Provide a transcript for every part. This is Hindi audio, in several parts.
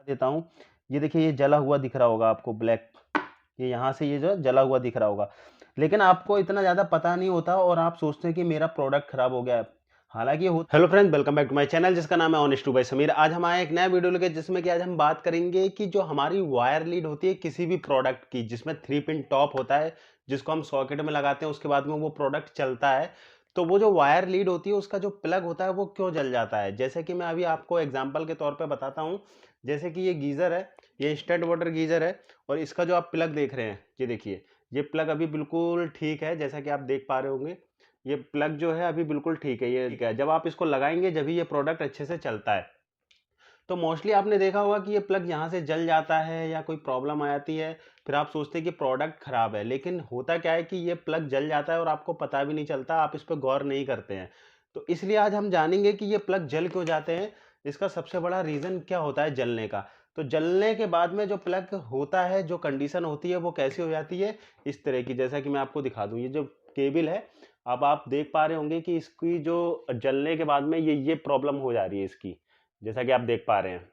देता हूँ। ये देखिए ये जला हुआ दिख रहा होगा आपको ब्लैक, ये यहाँ से ये जो जला हुआ दिख रहा होगा। लेकिन आपको इतना ज़्यादा पता नहीं होता और आप सोचते हैं कि मेरा प्रोडक्ट खराब हो गया है। हालाँकि ये हो hello friends, welcome back to my channel जिसका नाम है ऑनेस्ट टू बाय समीर। आज हम आए एक नया वीडियो लेके जिसमें कि आज हम बात करेंगे कि जो हमारी वायर लीड होती है किसी भी प्रोडक्ट की, जिसमें 3 पिन टॉप होता है, जिसको हम सॉकेट में लगाते हैं, उसके बाद में वो प्रोडक्ट चलता है। तो वो जो वायर लीड होती है उसका जो प्लग होता है वो क्यों जल जाता है? जैसे कि मैं अभी आपको एग्ज़ाम्पल के तौर पे बताता हूँ। जैसे कि ये गीज़र है, ये इंस्टेंट वाटर गीज़र है और इसका जो आप प्लग देख रहे हैं, ये देखिए, ये प्लग अभी बिल्कुल ठीक है, जैसा कि आप देख पा रहे होंगे। ये प्लग जो है अभी बिल्कुल ठीक है, ये ठीक है। जब आप इसको लगाएँगे जब ही ये प्रोडक्ट अच्छे से चलता है। तो मोस्टली आपने देखा होगा कि ये प्लग यहाँ से जल जाता है या कोई प्रॉब्लम आ जाती है, फिर आप सोचते हैं कि प्रोडक्ट खराब है, लेकिन होता क्या है कि ये प्लग जल जाता है और आपको पता भी नहीं चलता, आप इस पे गौर नहीं करते हैं। तो इसलिए आज हम जानेंगे कि ये प्लग जल क्यों जाते हैं, इसका सबसे बड़ा रीज़न क्या होता है जलने का। तो जलने के बाद में जो प्लग होता है, जो कंडीशन होती है वो कैसी हो जाती है, इस तरह की, जैसा कि मैं आपको दिखा दूँ। ये जो केबल है, अब आप देख पा रहे होंगे कि इसकी जो जलने के बाद में ये प्रॉब्लम हो जा रही है इसकी। जैसा कि आप देख पा रहे हैं।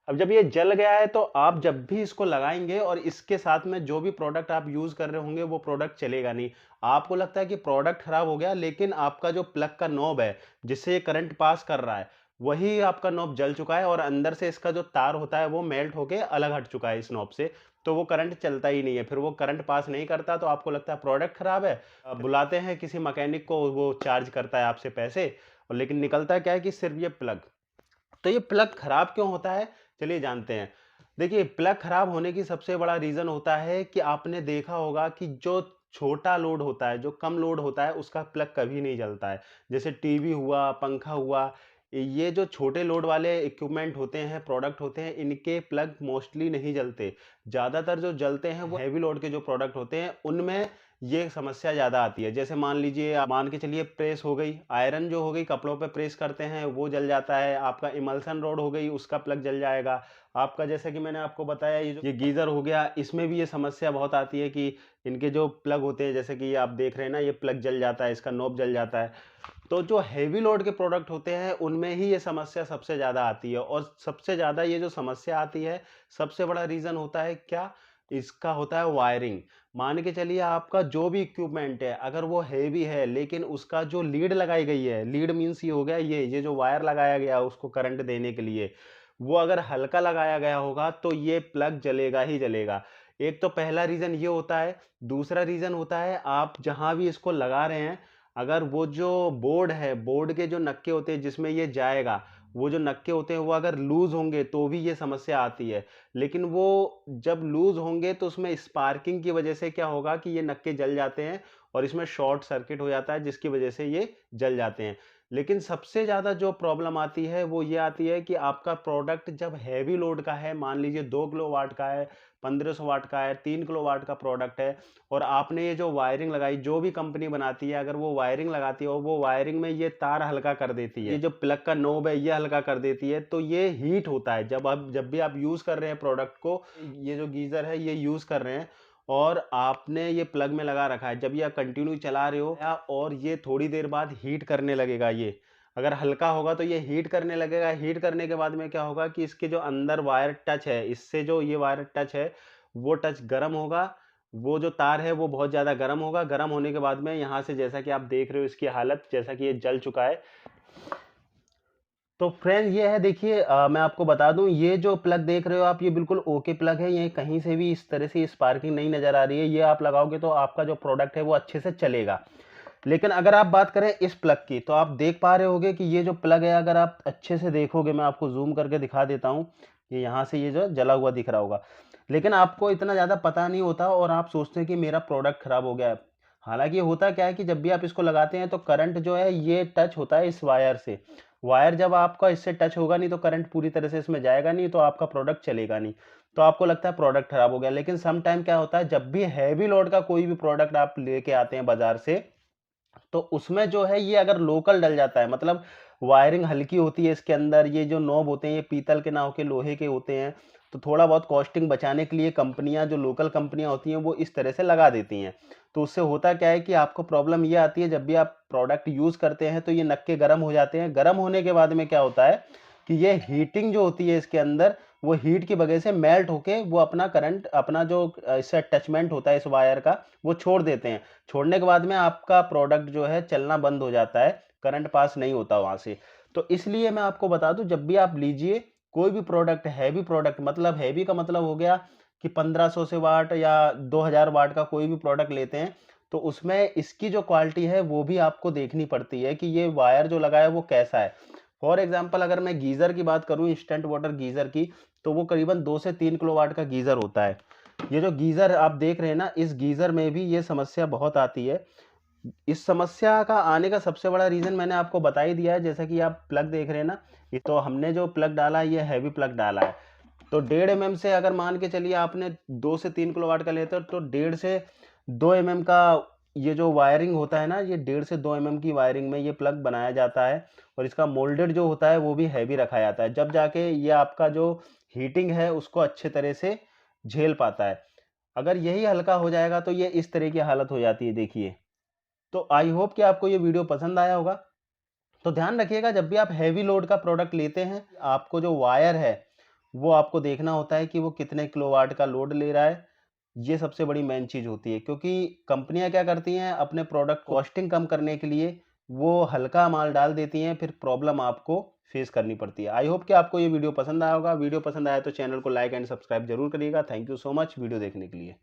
अब जब ये जल गया है तो आप जब भी इसको लगाएँगे और इसके साथ में जो भी प्रोडक्ट आप यूज़ कर रहे होंगे वो प्रोडक्ट चलेगा नहीं। आपको लगता है कि प्रोडक्ट खराब हो गया, लेकिन आपका जो प्लग का नॉब है जिससे ये करंट पास कर रहा है, वही आपका नॉब जल चुका है और अंदर से इसका जो तार होता है वो मेल्ट होके अलग हट चुका है इस नॉब से। तो वो करंट चलता ही नहीं है, फिर वो करंट पास नहीं करता तो आपको लगता है प्रोडक्ट खराब है। बुलाते हैं किसी मैकेनिक को, वो चार्ज करता है आपसे पैसे और लेकिन निकलता क्या है कि सिर्फ़ ये प्लग। तो ये प्लग खराब क्यों होता है? चलिए जानते हैं। देखिए, प्लग खराब होने की सबसे बड़ा रीज़न होता है कि आपने देखा होगा कि जो छोटा लोड होता है, जो कम लोड होता है, उसका प्लग कभी नहीं जलता है। जैसे टीवी हुआ, पंखा हुआ, ये जो छोटे लोड वाले इक्विपमेंट होते हैं, प्रोडक्ट होते हैं, इनके प्लग मोस्टली नहीं जलते। ज़्यादातर जो जलते हैं, वो हेवी लोड के जो प्रोडक्ट होते हैं, उनमें ये समस्या ज़्यादा आती है। जैसे मान लीजिए, आप मान के चलिए प्रेस हो गई, आयरन जो हो गई, कपड़ों पे प्रेस करते हैं, वो जल जाता है। आपका इमल्शन रॉड हो गई, उसका प्लग जल जाएगा। आपका जैसे कि मैंने आपको बताया, ये गीज़र हो गया, इसमें भी ये समस्या बहुत आती है कि इनके जो प्लग होते हैं, जैसे कि ये आप देख रहे हैं ना, ये प्लग जल जाता है, इसका नॉब जल जाता है। तो जो हेवी लोड के प्रोडक्ट होते हैं, उनमें ही ये समस्या सबसे ज़्यादा आती है और सबसे ज़्यादा ये जो समस्या आती है, सबसे बड़ा रीज़न होता है क्या? इसका होता है वायरिंग। मान के चलिए आपका जो भी इक्विपमेंट है, अगर वो हेवी है, लेकिन उसका जो लीड लगाई गई है, लीड मीन्स ये हो गया, ये जो वायर लगाया गया है उसको करंट देने के लिए, वो अगर हल्का लगाया गया होगा तो ये प्लग जलेगा ही जलेगा। एक तो पहला रीज़न ये होता है। दूसरा रीज़न होता है, आप जहाँ भी इसको लगा रहे हैं, अगर वो जो बोर्ड है, बोर्ड के जो नक्के होते हैं जिसमें ये जाएगा, वो जो नक्के होते हैं वो अगर लूज़ होंगे तो भी ये समस्या आती है। लेकिन वो जब लूज़ होंगे तो उसमें स्पार्किंग की वजह से क्या होगा कि ये नक्के जल जाते हैं और इसमें शॉर्ट सर्किट हो जाता है, जिसकी वजह से ये जल जाते हैं। लेकिन सबसे ज़्यादा जो प्रॉब्लम आती है वो ये आती है कि आपका प्रोडक्ट जब हैवी लोड का है, मान लीजिए 2 किलोवाट का है, 1500 वाट का है, 3 किलोवाट का प्रोडक्ट है और आपने ये जो वायरिंग लगाई, जो भी कंपनी बनाती है, अगर वो वायरिंग लगाती है और वो वायरिंग में ये तार हल्का कर देती है, ये जो प्लग का नॉब है ये हल्का कर देती है, तो ये हीट होता है। जब भी आप यूज़ कर रहे हैं प्रोडक्ट को, ये जो गीज़र है ये यूज़ कर रहे हैं और आपने ये प्लग में लगा रखा है, जब ये आप कंटिन्यू चला रहे हो और ये थोड़ी देर बाद हीट करने लगेगा ये। अगर हल्का होगा तो ये हीट करने लगेगा, हीट करने के बाद में क्या होगा कि इसके जो अंदर वायर टच है, इससे जो ये वायर टच है, वो टच गरम होगा, वो जो तार है वो बहुत ज़्यादा गरम होगा, गरम होने के बाद में यहाँ से जैसा कि आप देख रहे हो इसकी हालत, जैसा कि ये जल चुका है। तो फ्रेंड ये है, देखिए मैं आपको बता दूं, ये जो प्लग देख रहे हो आप, ये बिल्कुल ओके प्लग है, ये कहीं से भी इस तरह से स्पार्किंग नहीं नज़र आ रही है। ये आप लगाओगे तो आपका जो प्रोडक्ट है वो अच्छे से चलेगा। लेकिन अगर आप बात करें इस प्लग की, तो आप देख पा रहे होगे कि ये जो प्लग है, अगर आप अच्छे से देखोगे, मैं आपको जूम करके दिखा देता हूँ, ये यहाँ से ये जो जला हुआ दिख रहा होगा। लेकिन आपको इतना ज़्यादा पता नहीं होता और आप सोचते हैं कि मेरा प्रोडक्ट खराब हो गया है। हालांकि होता क्या है कि जब भी आप इसको लगाते हैं तो करंट जो है ये टच होता है इस वायर से। वायर जब आपका इससे टच होगा नहीं तो करंट पूरी तरह से इसमें जाएगा नहीं, तो आपका प्रोडक्ट चलेगा नहीं। तो आपको लगता है प्रोडक्ट खराब हो गया। लेकिन सम टाइम क्या होता है, जब भी हैवी लोड का कोई भी प्रोडक्ट आप लेके आते हैं बाजार से, तो उसमें जो है ये अगर लोकल डल जाता है, मतलब वायरिंग हल्की होती है इसके अंदर, ये जो नॉब होते हैं ये पीतल के ना होके लोहे के होते हैं, तो थोड़ा बहुत कॉस्टिंग बचाने के लिए कंपनियां, जो लोकल कंपनियां होती हैं, वो इस तरह से लगा देती हैं। तो उससे होता क्या है कि आपको प्रॉब्लम ये आती है, जब भी आप प्रोडक्ट यूज़ करते हैं तो ये नक्के गर्म हो जाते हैं। गर्म होने के बाद में क्या होता है कि ये हीटिंग जो होती है इसके अंदर, वो हीट की वजह से मेल्ट होके वो अपना करंट, अपना जो इससे अटैचमेंट होता है इस वायर का, वो छोड़ देते हैं। छोड़ने के बाद में आपका प्रोडक्ट जो है चलना बंद हो जाता है, करंट पास नहीं होता वहाँ से। तो इसलिए मैं आपको बता दूँ, जब भी आप लीजिए कोई भी प्रोडक्ट, हैवी प्रोडक्ट, मतलब हैवी का मतलब हो गया कि 1500 से वाट या 2000 वाट का कोई भी प्रोडक्ट लेते हैं, तो उसमें इसकी जो क्वालिटी है वो भी आपको देखनी पड़ती है कि ये वायर जो लगा है वो कैसा है। फॉर एग्जांपल अगर मैं गीज़र की बात करूँ, इंस्टेंट वाटर गीज़र की, तो वो करीबन 2 से 3 किलोवाट का गीज़र होता है। ये जो गीज़र आप देख रहे हैं ना, इस गीज़र में भी ये समस्या बहुत आती है। इस समस्या का आने का सबसे बड़ा रीज़न मैंने आपको बता ही दिया है, जैसा कि आप प्लग देख रहे हैं ना, ये तो हमने जो प्लग डाला है ये हैवी प्लग डाला है। तो 1.5 एमएम से अगर मान के चलिए आपने 2 से 3 किलोवाट का लेते हो, तो 1.5 से 2 एमएम का ये जो वायरिंग होता है ना, ये 1.5 से 2 एमएम की वायरिंग में ये प्लग बनाया जाता है, और इसका मोल्डेड जो होता है वो भी हैवी रखा जाता है, जब जाके ये आपका जो हीटिंग है उसको अच्छे तरह से झेल पाता है। अगर यही हल्का हो जाएगा तो ये इस तरह की हालत हो जाती है, देखिए। तो आई होप कि आपको ये वीडियो पसंद आया होगा। तो ध्यान रखिएगा, जब भी आप हैवी लोड का प्रोडक्ट लेते हैं, आपको जो वायर है वो आपको देखना होता है कि वो कितने किलोवाट का लोड ले रहा है। ये सबसे बड़ी मेन चीज़ होती है, क्योंकि कंपनियां क्या करती हैं, अपने प्रोडक्ट कॉस्टिंग कम करने के लिए वो हल्का माल डाल देती हैं, फिर प्रॉब्लम आपको फेस करनी पड़ती है। आई होप कि आपको ये वीडियो पसंद आया होगा। वीडियो पसंद आया तो चैनल को लाइक एंड सब्सक्राइब जरूर करिएगा। Thank you so much video देखने के लिए।